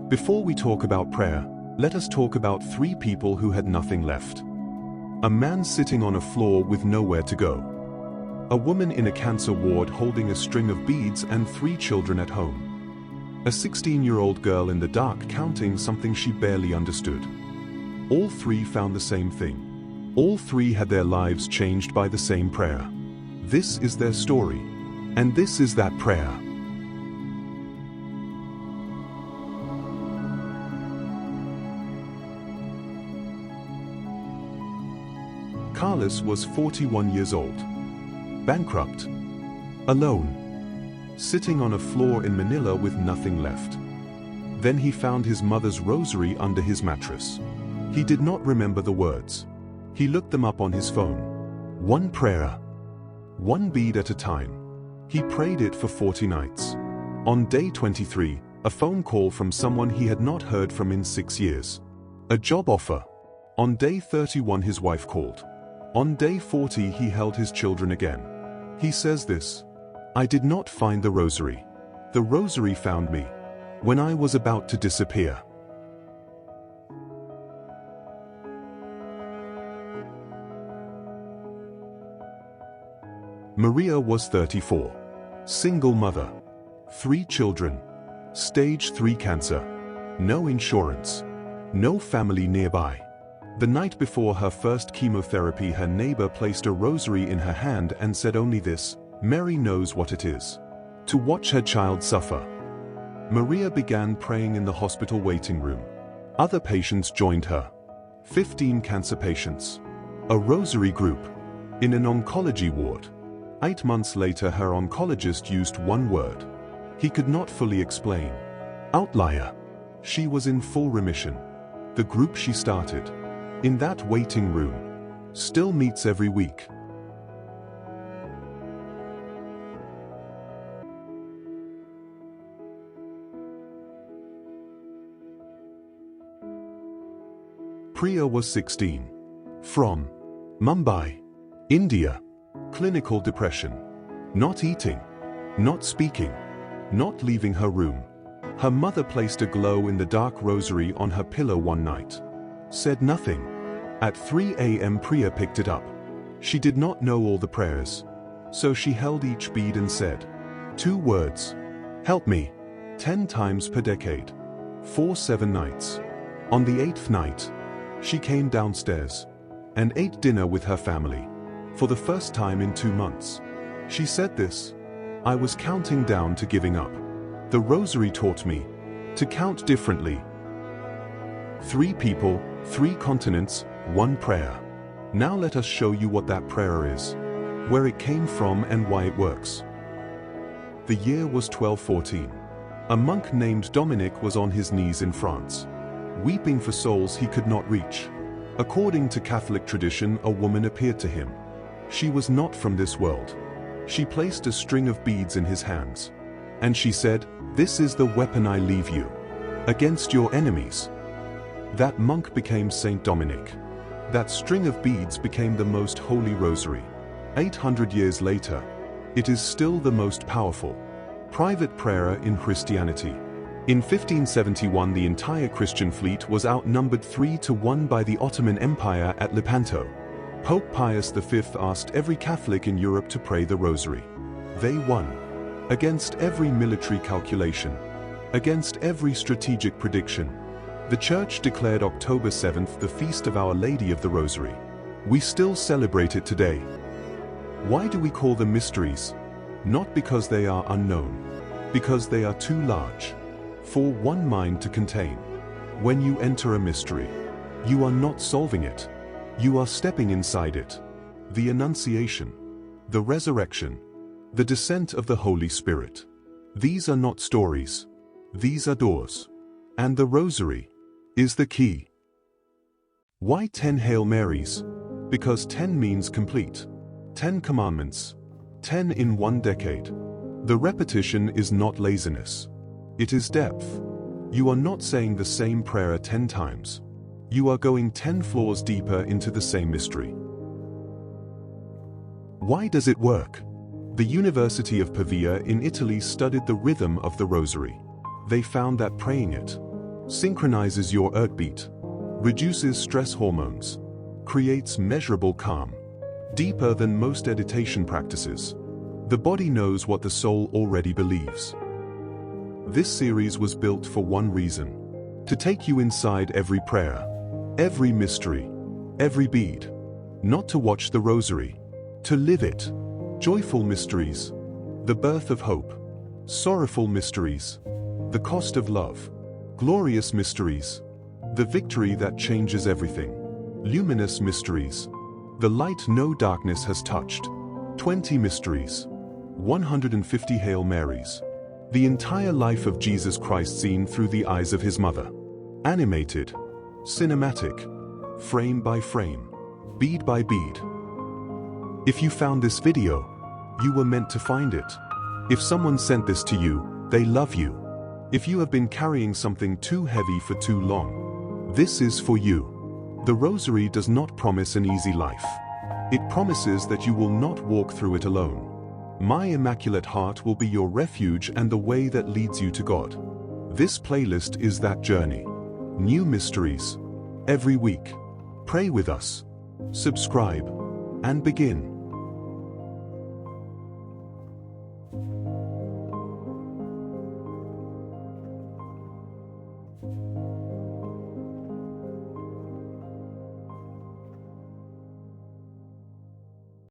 Before we talk about prayer, let us talk about three people who had nothing left. A man sitting on a floor with nowhere to go. A woman in a cancer ward holding a string of beads and 3 children at home. A 16-year-old girl in the dark counting something she barely understood. All three found the same thing. All three had their lives changed by the same prayer. This is their story. And this is that prayer. Carlos was 41 years old. Bankrupt. Alone. Sitting on a floor in Manila with nothing left. Then he found his mother's rosary under his mattress. He did not remember the words. He looked them up on his phone. One prayer. One bead at a time. He prayed it for 40 nights. On day 23, a phone call from someone he had not heard from in 6 years. A job offer. On day 31 his wife called. On day 40 he held his children again. He says this: I did not find the rosary. The rosary found me. When I was about to disappear. Maria was 34. Single mother. 3 children. Stage 3 cancer. No insurance. No family nearby. The night before her first chemotherapy, her neighbor placed a rosary in her hand and said only this: Mary knows what it is. To watch her child suffer. Maria began praying in the hospital waiting room. Other patients joined her. 15 cancer patients. A rosary group. In an oncology ward. 8 months later her oncologist used one word. He could not fully explain. Outlier. She was in full remission. The group she started. In that waiting room. Still meets every week. Priya was 16. From Mumbai, India. Clinical depression. Not eating. Not speaking. Not leaving her room. Her mother placed a glow-in-the-dark rosary on her pillow one night. Said nothing. At 3 a.m. Priya picked it up. She did not know all the prayers. So she held each bead and said 2 words. Help me. 10 times per decade. For 7 nights. On the 8th night, she came downstairs and ate dinner with her family. For the first time in 2 months. She said this: I was counting down to giving up. The rosary taught me to count differently. 3 people, 3 continents, 1 prayer. Now let us show you what that prayer is, where it came from and why it works. The year was 1214. A monk named Dominic was on his knees in France, weeping for souls he could not reach. According to Catholic tradition, a woman appeared to him. She was not from this world. She placed a string of beads in his hands. And she said, "This is the weapon I leave you. Against your enemies." That monk became Saint Dominic. That string of beads became the most holy rosary. 800 years later, it is still the most powerful private prayer in Christianity. In 1571 the entire Christian fleet was outnumbered 3-1 by the Ottoman Empire at Lepanto. Pope Pius V asked every Catholic in Europe to pray the rosary. They won. Against every military calculation. Against every strategic prediction. The Church declared October 7th the Feast of Our Lady of the Rosary. We still celebrate it today. Why do we call them mysteries? Not because they are unknown. Because they are too large for one mind to contain. When you enter a mystery, you are not solving it. You are stepping inside it. The Annunciation. The Resurrection. The descent of the Holy Spirit. These are not stories. These are doors. And the Rosary is the key. Why 10 Hail Marys? Because 10 means complete. 10 commandments. 10 in 1 decade. The repetition is not laziness. It is depth. You are not saying the same prayer 10 times. You are going 10 floors deeper into the same mystery. Why does it work? The University of Pavia in Italy studied the rhythm of the Rosary. They found that praying it synchronizes your heartbeat, reduces stress hormones, creates measurable calm, deeper than most meditation practices. The body knows what the soul already believes. This series was built for one reason: to take you inside every prayer, every mystery, every bead. Not to watch the rosary, to live it. Joyful mysteries, the birth of hope. Sorrowful mysteries, the cost of love. Glorious mysteries, the victory that changes everything. Luminous mysteries, the light no darkness has touched. 20 mysteries, 150 Hail Marys. The entire life of Jesus Christ seen through the eyes of his mother. Animated, cinematic, frame by frame, bead by bead. If you found this video, you were meant to find it. If someone sent this to you, they love you. If you have been carrying something too heavy for too long, this is for you. The Rosary does not promise an easy life. It promises that you will not walk through it alone. My Immaculate Heart will be your refuge and the way that leads you to God. This playlist is that journey. New mysteries every week. Pray with us. Subscribe and begin.